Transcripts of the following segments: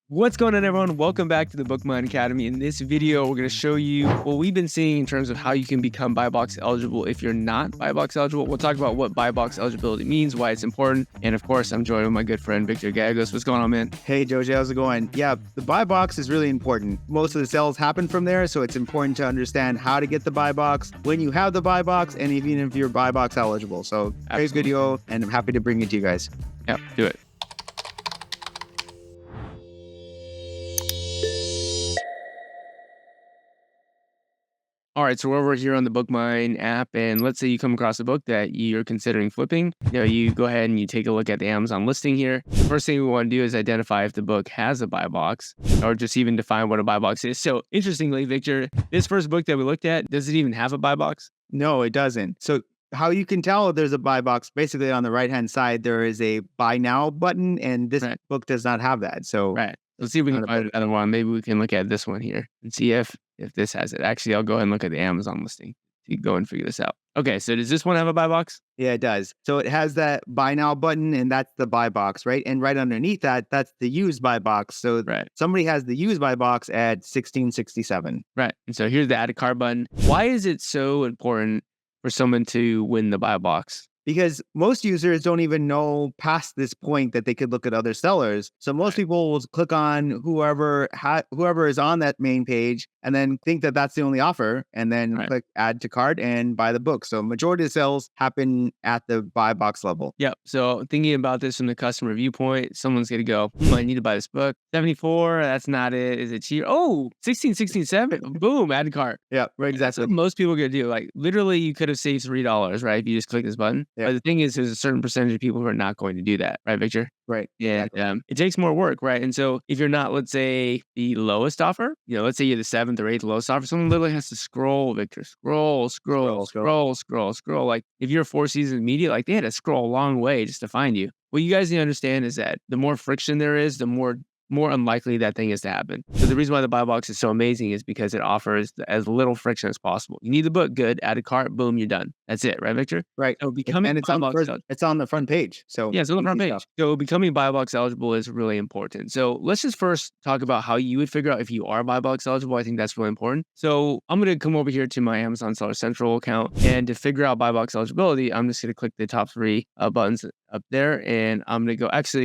What's going on, everyone? Welcome back to the BookMine Academy. In this video, we're going to show you what we've been seeing in terms of how you can become buy box eligible if you're not buy box eligible. We'll talk about what buy box eligibility means, why it's important, and of course, I'm joined with my good friend Victor Gagos. What's going on, man? Hey, Joji, how's it going? Yeah, the buy box is really important. Most of the sales happen from there, so it's important to understand how to get the buy box, when you have the buy box, and even if you're buy box eligible. So, great video, and I'm happy to bring it to you guys. Yeah, do it. All right, so we're over here on the BookMine app, and let's say you come across a book that you're considering flipping. You go ahead and you take a look at the Amazon listing here. First thing we want to do is identify if the book has a buy box, or just even define what a buy box is. So interestingly, Victor, this first book that we looked at, does it even have a buy box? No, it doesn't. So, how you can tell if there's a buy box, basically on the right-hand side, there is a buy now button, and this book does not have that. So, let's see if we can find another one. Maybe we can look at this one here and see if this has it. Actually, I'll go ahead and look at the Amazon listing to go and figure this out. Okay, so does this one have a buy box? Yeah, it does. So it has that buy now button, and that's the buy box, right? And right underneath that, that's the use buy box. So somebody has the use buy box at $16.67. Right. And so here's the add a cart button. Why is it so important for someone to win the buy box? Because most users don't even know past this point that they could look at other sellers. So most people will click on whoever is on that main page and then think that that's the only offer, and then click add to cart and buy the book. So majority of sales happen at the buy box level. Yep. So thinking about this from the customer viewpoint, someone's going to go, I need to buy this book. 74, that's not it. Is it cheap? Oh, 16.67. Boom, add to cart. Yeah, right, exactly. That's what most people are going to do. Like literally you could have saved $3, right? If you just click this button. Yeah. But the thing is, there's a certain percentage of people who are not going to do that, right, Victor? Right. Yeah. Exactly. It takes more work, right? And so if you're not, let's say, the lowest offer, let's say you're the 7th or 8th lowest offer, someone literally has to scroll, Victor. Scroll. Like if you're 4 Seasons Media, like they had to scroll a long way just to find you. What you guys need to understand is that the more friction there is, the more unlikely that thing is to happen. So the reason why the buy box is so amazing is because it offers as little friction as possible. You need the book, good, add a cart, boom, you're done. That's it, right, Victor? Right. So becoming it's on the front page. So yeah, it's on the front page. So becoming buy box eligible is really important. So let's just first talk about how you would figure out if you are buy box eligible. I think that's really important. So I'm going to come over here to my Amazon Seller Central account, and to figure out buy box eligibility, I'm just going to click the top 3 buttons up there, and I'm going to go so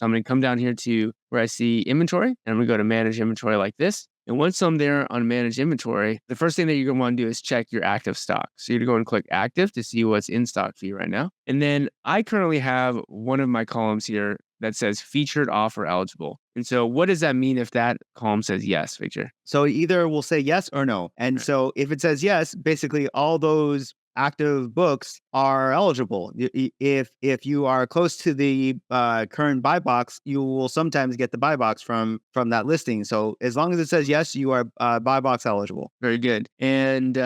I'm going to come down here to where I see inventory, and I'm going to go to manage inventory like this. And once I'm there on manage inventory, the first thing that you're going to want to do is check your active stock. So you're going to go and click active to see what's in stock for you right now. And then I currently have one of my columns here that says featured offer eligible. And so what does that mean if that column says yes, Victor? So either we'll say yes or no. And so if it says yes, basically all those active books are eligible. If you are close to the current buy box, you will sometimes get the buy box from that listing. So as long as it says yes, you are buy box eligible. Very good. And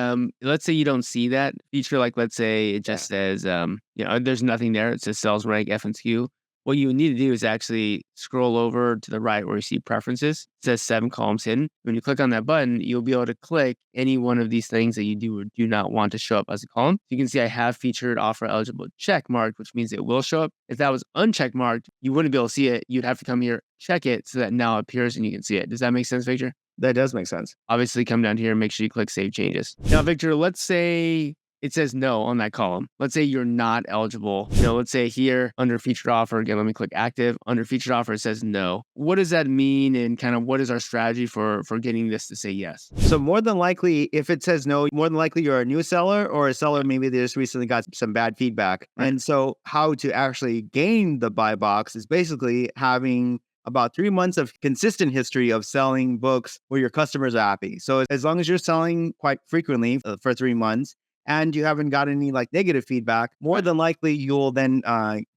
let's say you don't see that feature, like let's say it just says there's nothing there. It says sales rank F and SKU. What you need to do is actually scroll over to the right where you see preferences. It says 7 columns hidden. When you click on that button, you'll be able to click any one of these things that you do or do not want to show up as a column. You can see I have featured offer eligible check marked, which means it will show up. If that was uncheck marked, you wouldn't be able to see it. You'd have to come here, check it so that now it appears and you can see it. Does that make sense, Victor? That does make sense. Obviously, come down here and make sure you click Save Changes. Now, Victor, let's say it says no on that column. Let's say you're not eligible. Let's say here under featured offer, again, let me click active. Under featured offer, it says no. What does that mean, and kind of what is our strategy for getting this to say yes? So more than likely, if it says no, more than likely you're a new seller or a seller maybe they just recently got some bad feedback. Right. And so how to actually gain the buy box is basically having about 3 months of consistent history of selling books where your customers are happy. So as long as you're selling quite frequently for 3 months, and you haven't got any negative feedback, more than likely you'll then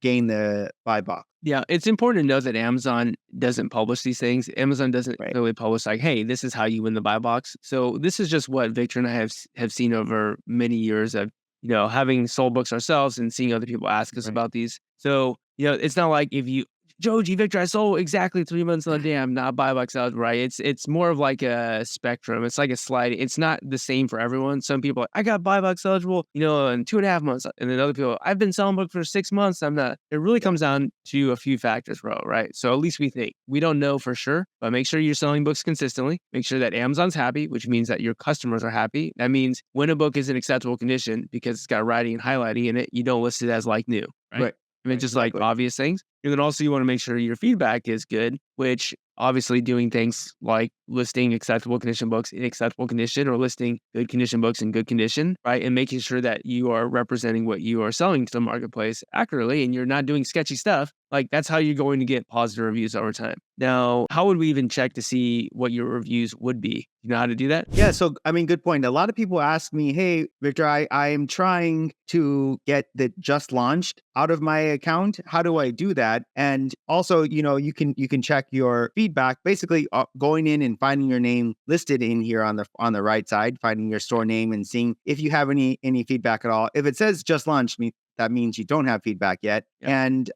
gain the buy box. Yeah, it's important to know that Amazon doesn't publish these things. Amazon doesn't really publish hey, this is how you win the buy box. So this is just what Victor and I have seen over many years of having sold books ourselves and seeing other people ask us about these. So it's not like if you Joji, Victor, I sold exactly 3 months on the day. I'm not buy box eligible, right? It's more of like a spectrum. It's like a slide. It's not the same for everyone. Some people are like, I got buy box eligible, in 2.5 months. And then other people, I've been selling books for 6 months. I'm not. It really comes down to a few factors, bro, right? So at least we think. We don't know for sure, but make sure you're selling books consistently. Make sure that Amazon's happy, which means that your customers are happy. That means when a book is in acceptable condition because it's got writing and highlighting in it, you don't list it as like new, right? Right. I mean, just like obvious things. And then also you want to make sure your feedback is good, which obviously doing things like listing acceptable condition books in acceptable condition or listing good condition books in good condition, right? And making sure that you are representing what you are selling to the marketplace accurately and you're not doing sketchy stuff. Like that's how you're going to get positive reviews over time. Now, how would we even check to see what your reviews would be? You know how to do that? Yeah. So, I mean, good point. A lot of people ask me, hey, Victor, I am trying to get the just launched out of my account. How do I do that? And also, you can check your feedback, basically going in and finding your name listed in here on the right side, finding your store name and seeing if you have any feedback at all. If it says just launched, that means you don't have feedback yet. Yep. And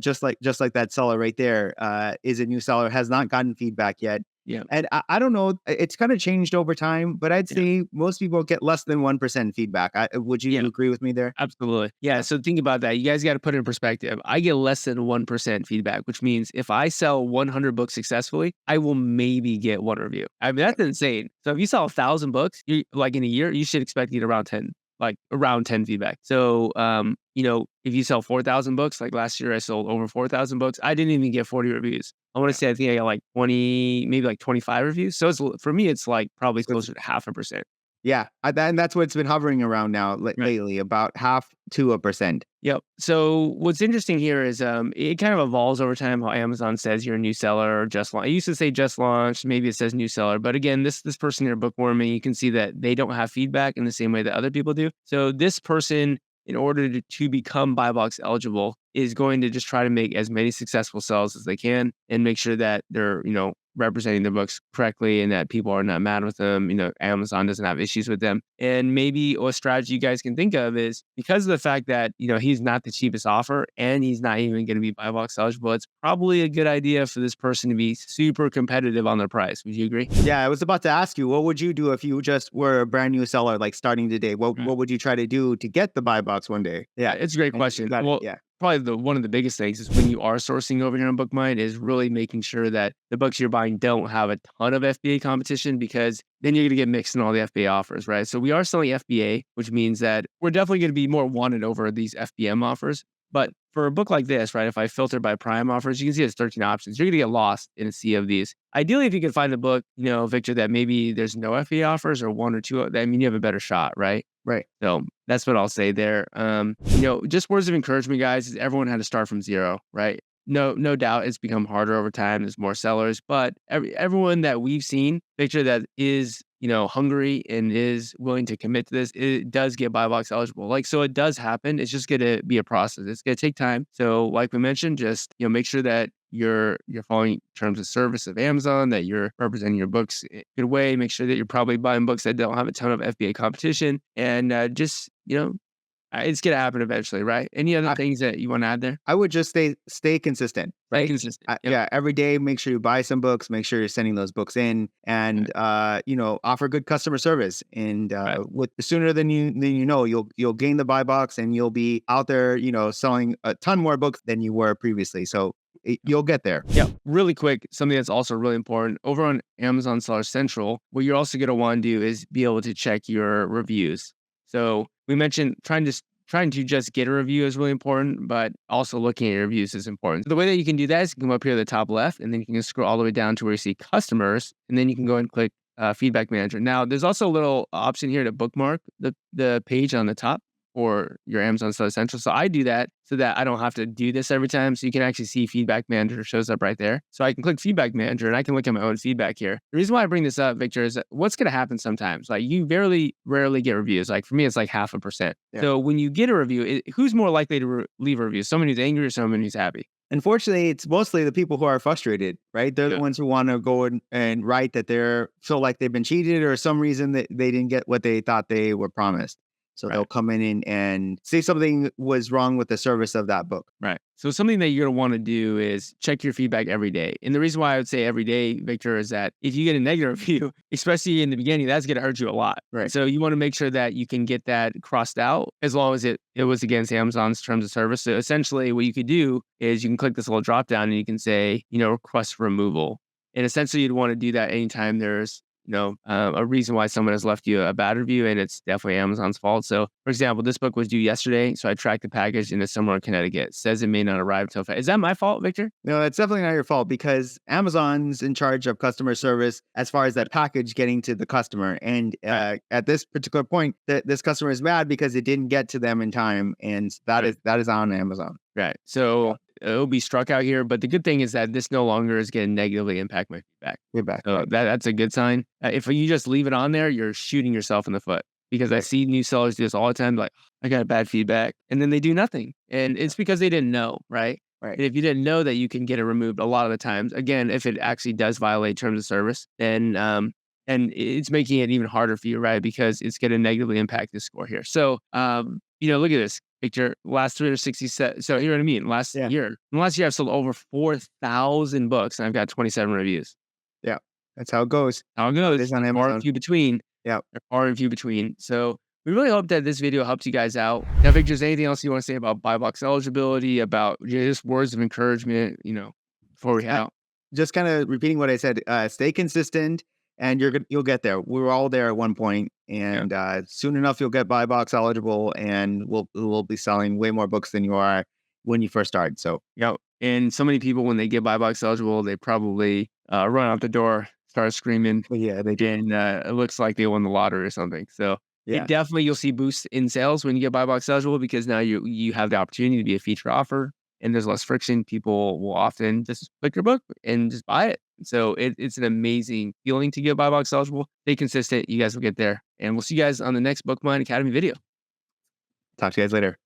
just like that seller right there is a new seller, has not gotten feedback yet. Yeah. And I don't know, it's kind of changed over time, but I'd say most people get less than 1% feedback. Would you agree with me there? Absolutely. Yeah. So think about that. You guys got to put it in perspective. I get less than 1% feedback, which means if I sell 100 books successfully, I will maybe get one review. I mean, that's insane. So if you sell 1,000 books, like in a year, you should expect to get around 10 feedback. So, if you sell 4,000 books, like last year I sold over 4,000 books, I didn't even get 40 reviews. I want to say I think I got like 20, maybe like 25 reviews. So for me, it's like probably closer to 0.5%. Yeah. And that's what it's been hovering around now lately, about 0.5 to 1%. Yep. So what's interesting here is it kind of evolves over time how Amazon says you're a new seller or just launched. It used to say just launched. Maybe it says new seller. But again, this person here, Bookworming, you can see that they don't have feedback in the same way that other people do. So this person, in order to become buy box eligible, is going to just try to make as many successful sales as they can and make sure that they're, representing their books correctly and that people are not mad with them. Amazon doesn't have issues with them. And maybe a strategy you guys can think of is because of the fact that, he's not the cheapest offer and he's not even going to be buy box eligible, it's probably a good idea for this person to be super competitive on their price. Would you agree? Yeah, I was about to ask you, what would you do if you just were a brand new seller, like starting today? What would you try to do to get the buy box one day? Yeah, it's a great question. Well, probably one of the biggest things is when you are sourcing over here on BookMine is really making sure that the books you're buying don't have a ton of FBA competition, because then you're going to get mixed in all the FBA offers, right? So we are selling FBA, which means that we're definitely going to be more wanted over these FBM offers. But for a book like this, right, if I filter by prime offers, you can see there's 13 options. You're going to get lost in a sea of these. Ideally, if you can find a book, Victor, that maybe there's no FBA offers or one or two, you have a better shot, right? Right. So that's what I'll say there. Just words of encouragement, guys, is everyone had to start from zero, right? No doubt it's become harder over time. There's more sellers, but everyone that we've seen, Victor, that is, hungry and is willing to commit to this, it does get buy box eligible. So it does happen. It's just going to be a process. It's going to take time. So like we mentioned, just, make sure that you're following terms of service of Amazon, that you're representing your books in a good way. Make sure that you're probably buying books that don't have a ton of FBA competition, and it's going to happen eventually, right? Any other things that you want to add there? I would just stay consistent, right? Stay consistent. Yep. Yeah. Every day, make sure you buy some books, make sure you're sending those books in, and, offer good customer service. And with sooner than you know, you'll gain the buy box and you'll be out there, selling a ton more books than you were previously. So you'll get there. Yeah. Really quick, something that's also really important over on Amazon Seller Central, what you're also going to want to do is be able to check your reviews. So we mentioned trying to just get a review is really important, but also looking at your reviews is important. The way that you can do that is you can come up here at the top left, and then you can scroll all the way down to where you see customers, and then you can go and click Feedback Manager. Now, there's also a little option here to bookmark the page on the top or your Amazon Seller Central. So I do that so that I don't have to do this every time. So you can actually see Feedback Manager shows up right there. So I can click Feedback Manager and I can look at my own feedback here. The reason why I bring this up, Victor, is that what's going to happen sometimes. Like you rarely get reviews. Like for me, it's like 0.5%. Yeah. So when you get a review, who's more likely to leave a review? Someone who's angry or someone who's happy? Unfortunately, it's mostly the people who are frustrated, right? They're the ones who want to go and write that feel like they've been cheated or some reason that they didn't get what they thought they were promised. So Right. they'll come in and say something was wrong with the service of that book. Right. So something that you're going to want to do is check your feedback every day. And the reason why I would say every day, Victor, is that if you get a negative review, especially in the beginning, that's going to hurt you a lot. Right. So you want to make sure that you can get that crossed out as long as it was against Amazon's terms of service. So essentially what you could do is you can click this little drop down and you can say, request removal. And essentially you'd want to do that anytime there's a reason why someone has left you a bad review, and it's definitely Amazon's fault. So, for example, this book was due yesterday, so I tracked the package and it's somewhere in Connecticut. It says it may not arrive till. Is that my fault, Victor? No, it's definitely not your fault because Amazon's in charge of customer service as far as that package getting to the customer. And Right. at this particular point, this customer is mad because it didn't get to them in time, and that Right. is on Amazon. Right. So it'll be struck out here, but the good thing is that this no longer is going to negatively impact my feedback. Get back. So Right. that's a good sign. If you just leave it on there, you're shooting yourself in the foot because I Right. see new sellers do this all the time. Like, I got bad feedback, and then they do nothing, and it's because they didn't know, right? Right. And if you didn't know that you can get it removed a lot of the times, again, if it actually does violate terms of service, then and it's making it even harder for you, right? Because it's going to negatively impact the score here. So, look at this picture. Last 367. So, you know what I mean? Yeah. Last year, I've sold over 4,000 books, and I've got 27 reviews. Yeah. That's how it goes. How it It goes. is on Far and Amazon. few between. Yeah. They're far and few between. So we really hope that this video helps you guys out. Now, Victor, is there anything else you want to say about buy box eligibility, about just words of encouragement, before we head I- out? Just kind of repeating what I said. Stay consistent, and you'll get there. We were all there at one point, and soon enough you'll get buy box eligible, and we'll be selling way more books than you are when you first started. So Yep. And so many people, when they get buy box eligible, they probably run out the door, start screaming, yeah, they do. and it looks like they won the lottery or something. So Yeah. it definitely, you'll see boosts in sales when you get buy box eligible because now you have the opportunity to be a feature offer and there's less friction. People will often just click your book and just buy it. So it's an amazing feeling to get buy box eligible. Stay consistent. You guys will get there. And we'll see you guys on the next BookMine Academy video. Talk to you guys later.